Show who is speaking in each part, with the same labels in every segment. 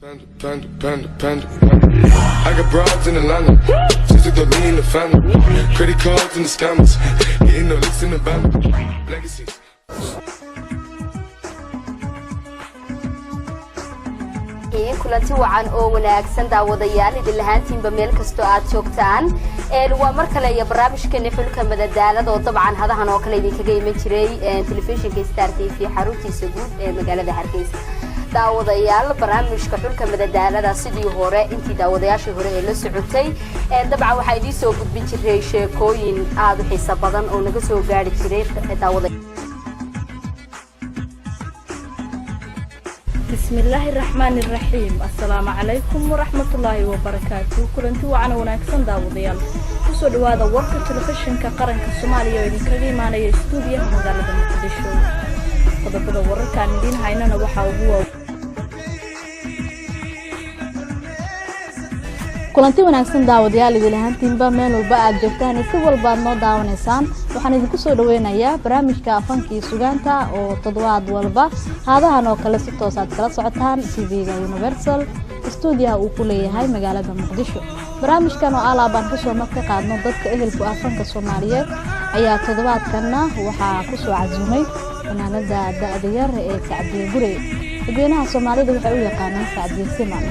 Speaker 1: Panda. I got broads in Atlanta, just to me in the family. Credit cards and the scammers, getting no licks in the band. Legacies.
Speaker 2: kulanti wacan oo wanaagsan daawadayaal idin lahaantiinba meel kasto aad joogtaan waa mar kale iyo barnaamijkeena xulka madadaalada oo dabcan hadahan oo kale idin kaga iman jiray telefishinka Star TV xaruntiisa guud ee magaalada Hargeysa daawadayaal barnaamijka xulka madadaalada sidii hore intii daawadayaashii hore ee la socotay dabcan waxa idin soo gudbin jiray sheekooyin aad u xiiso badan oo naga soo gaari jiray daawadayaal
Speaker 3: بسم الله الرحمن الرحيم السلام عليكم ورحمة الله وبركاته كلنتي وعنا وناكسن داوديال kusoo dhawaada warka telefishinka qaranka Soomaaliya oo idin kaga imaanaya stuudiyaha magaalada Muqdisho qodobada wararka idin haynana waxa ugu kulanti wanaagsan daawadayaal idin lahaantiinba meel walba aad joogtaan si walba noo daawanaysaan waxaan idinku soo dhaweynayaa barnaamijka afankii sugaanta oo toddobaad walba haadahan oo kale si toos aad kala socotaan TV-ga Universal stuudiyaha uu ku leeyahay magaalada Muqdisho barnaamijkan oo alaabaan ku soo marka qaadno dadka ehelku afanka Soomaaliyeed ayaa toddobaadkana waxa ku soo cazumay fanaanada da'da yar ee Sacdiye Gurey dadweynaha Soomaalida waxay u yaqaanaan Sacdiye Siman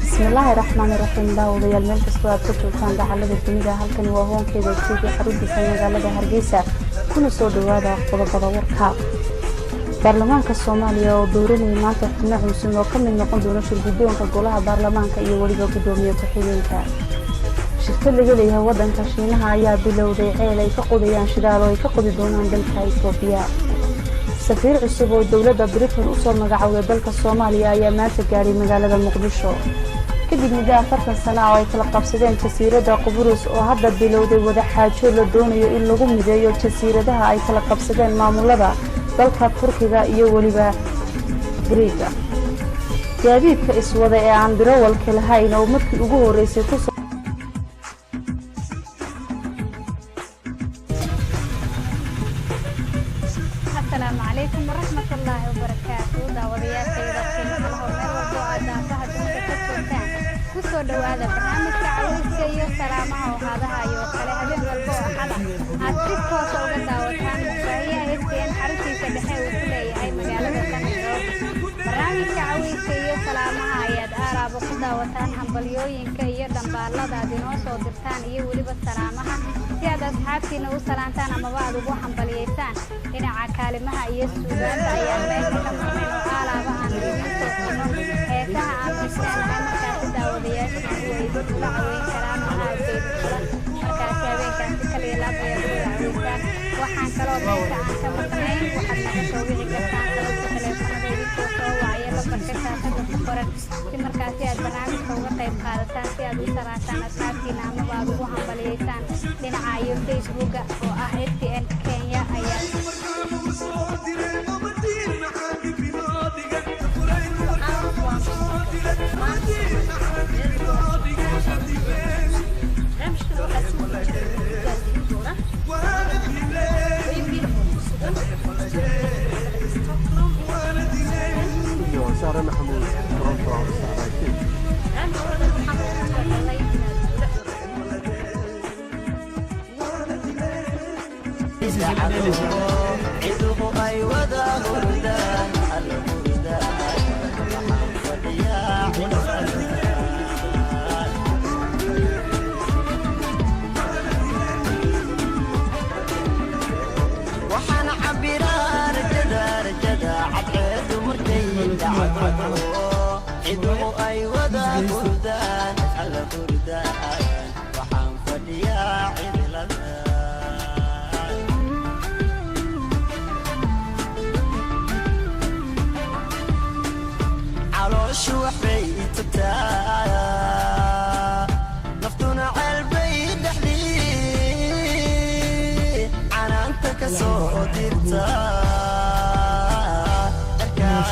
Speaker 3: بسم الله الرحمن الرحيم داوديال meel kasta aad ku joogtaan daxalada dunida halkan waa hoonkeeda TV xaruntiisa magaalada Hargeysa kuna soo dhawaada qodobada warka baarlamaanka Soomaaliya oo dooranaya maanta xubnaha cusub oo ka mid noqon doona shirguddoonka golaha baarlamaanka iyo waliba gudoomiye ku-xigeenka shirkadda leeyahay wadanka Shiinaha ayaa bilowday ceel ay ka qodayaan shidaal oo ay ka qodi doonaan dalka Itoobiya safiir cusub oo dawladda Britain u soo magacaawday dalka Soomaaliya ayaa maanta gaaray magaalada Muqdisho kadib muddo 40 sano oo ay kala qabsadeen jasiiradda Qubrus oo hadda bilowday wada xaajo la doonayo in lagu mideeyo jasiiradaha ay kala qabsadeen maamulada dalka Turkiga iyo waliba Greega gaadiidka iswada ee aan birawalka lahayn oo markii ugu horeysay ku
Speaker 4: السلام عليكم ورحمة الله وبركاته داوديال سيدة qiimaha leh meel walba aad daafaha dunida ka joogtaan kusoo dhawaada barnaamijka cawska iyo salaamaha oo hadaha iyo kale habeen walba oo xada aad si toos ah uga daawataan baahiyaha STN xaruntiisa dhexe uu ku leeyahay magaalada Nairobi barnaamijka cawska iyo salaamaha ayaad aaraabo ku daawataan hambalyooyinka iyo dhambaalada aad inoo soo dirtaan iyo waliba salaamaha si aad asxaabtiina u salaantaan ama aad ugu hambaliyeysaan dhinaca kaalimaha iyo suugaanta ayaa meesha ka marnay oo alaaba aan idin soo qorno heesaha aan isleeyahay markaasi daawadayaasha way uga caawin karaan oo aad beedkula markaasi habeenkaasi kaliya laab ayaad uga caawinsaan waxaan kaloo meesha aan ka marnayn waxaad naga soo wici kartaan sababta taleefanada idinkoo soo wacaya lambarka shaashada ku qoran si markaasi aad barnaamijka uga qayb qaadataan si aad u saraataan asxaabtiina amaba aad ugu hambaliyeysaan dhinaca iyo Facebooka oo ah STN Kenya ayaa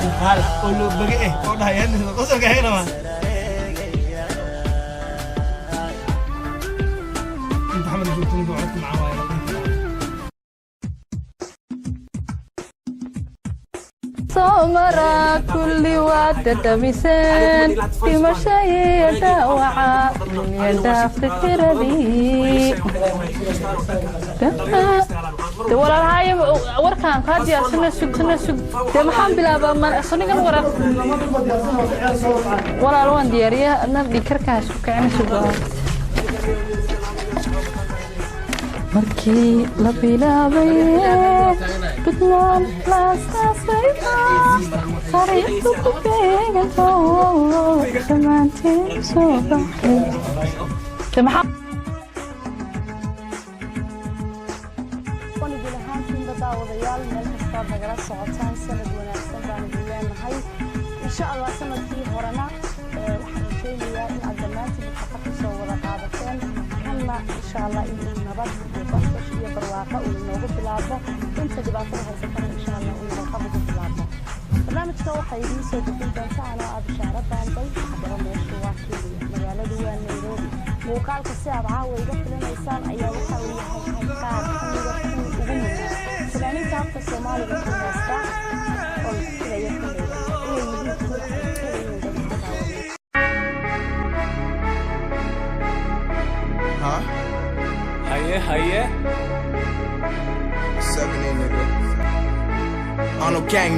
Speaker 5: شغال قولوا بقى ايه قولها يعني قصر هنا ما انت محمد جبتني قعدت معاه
Speaker 3: صومرا كل وقت تمسان في مشاي داوعة من يداف تكردي ولا هاي وركان قد يا سنة تمحن بلا بما صنيع الورق ولا لون ديارية نبي كركاش وكأنه سبعة markii la bilaabay Puntland laastaasay sariirtu ku beeganto dhammaanteen soo baxay waniga lahaantiinba daawadayaal meel kasta nagala socotaan sanad wanaagsan baan idin leenahay insha allah sanadkii horena waxaan sheegayaa in aad dhammaantiin shaqo ku soo wada qaadateen kanna insha allah in nabad iyo barwaaqo uu noogu bilaabo inta dhibaatada haysatana insha allah uu nabad ku bilaabo barnaamijka waxay idin soo gudbin doontaa anoo ah bishaaro baanday xabaro meesha waa keliya magaaladu waa nairobi muuqaalka si aad caawa iga filinaysaan ayaa waxa uu yahay qaar kamida kuwii ugu muhiimsan fanaaniinta afka soomaaliga ku haysta oo sidaya kuleeya inay yihiin kuwa ay
Speaker 6: Haye 7 nigga. On no gang